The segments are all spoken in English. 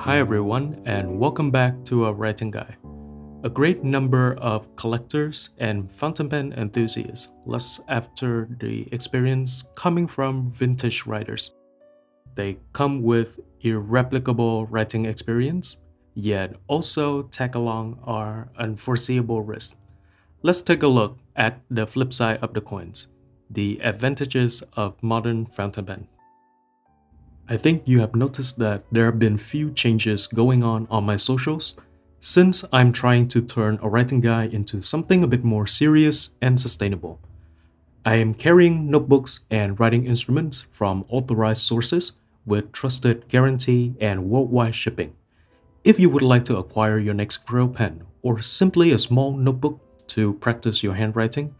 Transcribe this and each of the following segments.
Hi everyone, and welcome back to Awritingguy. A great number of collectors and fountain pen enthusiasts lust after the experience coming from vintage writers. They come with irreplicable writing experience, yet also tag along our unforeseeable risks. Let's take a look at the flip side of the coins, the advantages of modern fountain pen. I think you have noticed that there have been few changes going on my socials since I'm trying to turn Awritingguy into something a bit more serious and sustainable. I am carrying notebooks and writing instruments from authorized sources with trusted guarantee and worldwide shipping. If you would like to acquire your next grill pen or simply a small notebook to practice your handwriting,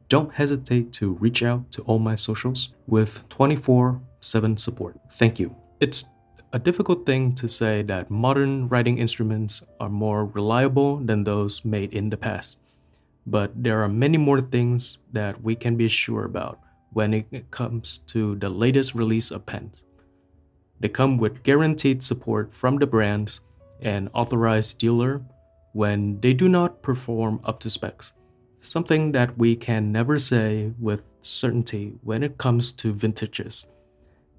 don't hesitate to reach out to all my socials with 24/7 support. Thank you. It's a difficult thing to say that modern writing instruments are more reliable than those made in the past, but there are many more things that we can be sure about when it comes to the latest release of pens. They come with guaranteed support from the brands and authorized dealer when they do not perform up to specs. Something that we can never say with certainty when it comes to vintages.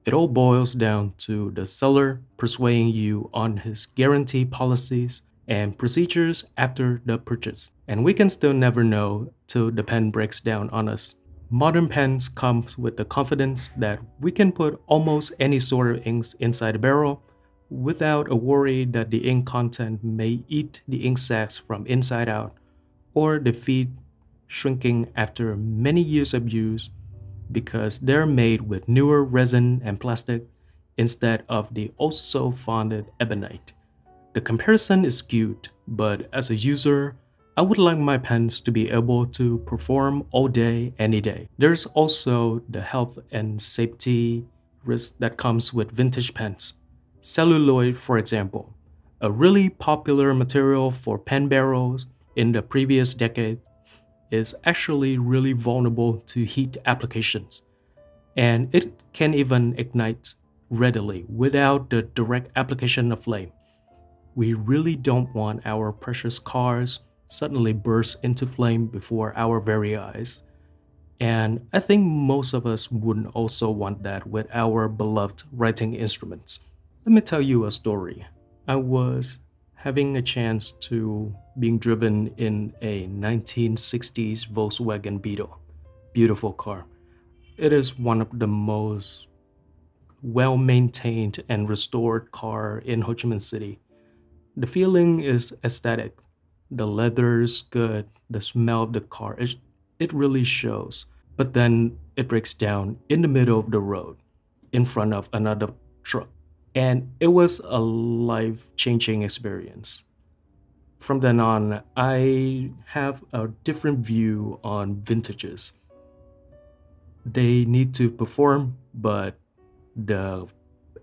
It all boils down to the seller persuading you on his guarantee policies and procedures after the purchase. And we can still never know till the pen breaks down on us. Modern pens come with the confidence that we can put almost any sort of inks inside a barrel without a worry that the ink content may eat the ink sacs from inside out or the feed shrinking after many years of use because they're made with newer resin and plastic instead of the also fonded ebonite. The comparison is skewed, but as a user, I would like my pens to be able to perform all day, any day. There's also the health and safety risk that comes with vintage pens. Celluloid, for example, a really popular material for pen barrels in the previous decade, is actually really vulnerable to heat applications, and it can even ignite readily without the direct application of flame. We really don't want our precious cars suddenly burst into flame before our very eyes. And I think most of us wouldn't also want that with our beloved writing instruments. Let me tell you a story. I was having a chance to being driven in a 1960s Volkswagen Beetle. Beautiful car. It is one of the most well-maintained and restored car in Ho Chi Minh City. The feeling is aesthetic. The leather is good. The smell of the car, it really shows. But then it breaks down in the middle of the road in front of another truck. And it was a life-changing experience. From then on, I have a different view on vintages. They need to perform, but the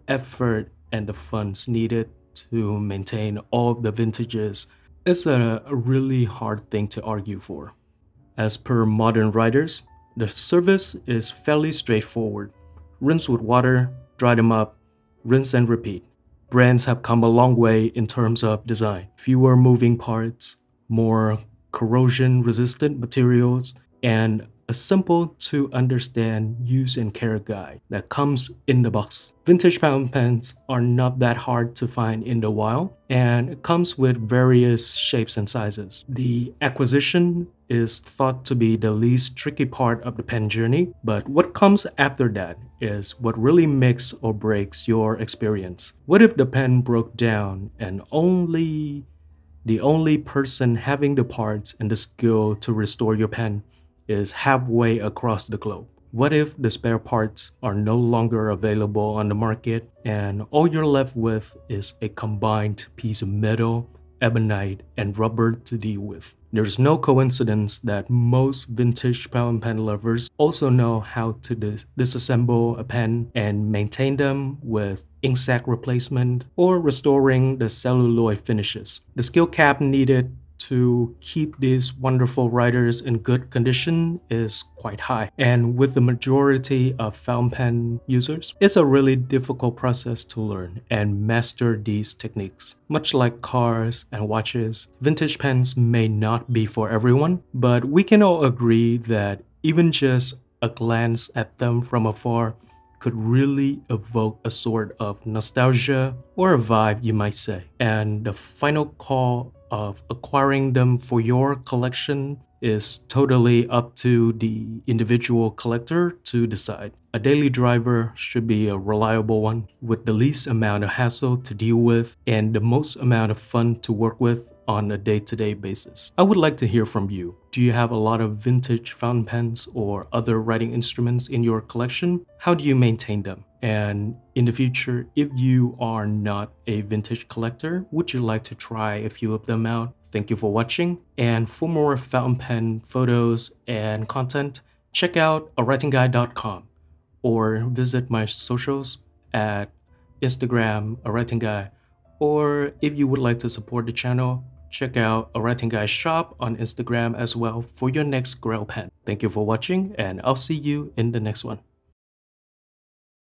effort and the funds needed to maintain all the vintages is a really hard thing to argue for. As per modern writers, the service is fairly straightforward. Rinse with water, dry them up, rinse and repeat. Brands have come a long way in terms of design. Fewer moving parts, more corrosion-resistant materials, and a simple to understand use and care guide that comes in the box. Vintage fountain pens are not that hard to find in the wild, and it comes with various shapes and sizes. The acquisition is thought to be the least tricky part of the pen journey, but what comes after that is what really makes or breaks your experience. What if the pen broke down and the only person having the parts and the skill to restore your pen is halfway across the globe? What if the spare parts are no longer available on the market and all you're left with is a combined piece of metal, ebonite, and rubber to deal with? There's no coincidence that most vintage fountain pen lovers also know how to disassemble a pen and maintain them with ink sac replacement or restoring the celluloid finishes. The skill cap needed to keep these wonderful writers in good condition is quite high. And with the majority of fountain pen users, it's a really difficult process to learn and master these techniques. Much like cars and watches, vintage pens may not be for everyone, but we can all agree that even just a glance at them from afar could really evoke a sort of nostalgia or a vibe, you might say. And the final call of acquiring them for your collection is totally up to the individual collector to decide. A daily driver should be a reliable one with the least amount of hassle to deal with and the most amount of fun to work with on a day-to-day basis. I would like to hear from you. Do you have a lot of vintage fountain pens or other writing instruments in your collection? How do you maintain them? And in the future, if you are not a vintage collector, would you like to try a few of them out? Thank you for watching, and for more fountain pen photos and content, check out awritingguy.com or visit my socials at Instagram, awritingguy, or if you would like to support the channel, check out awritingguy shop on Instagram as well for your next grail pen. Thank you for watching, and I'll see you in the next one.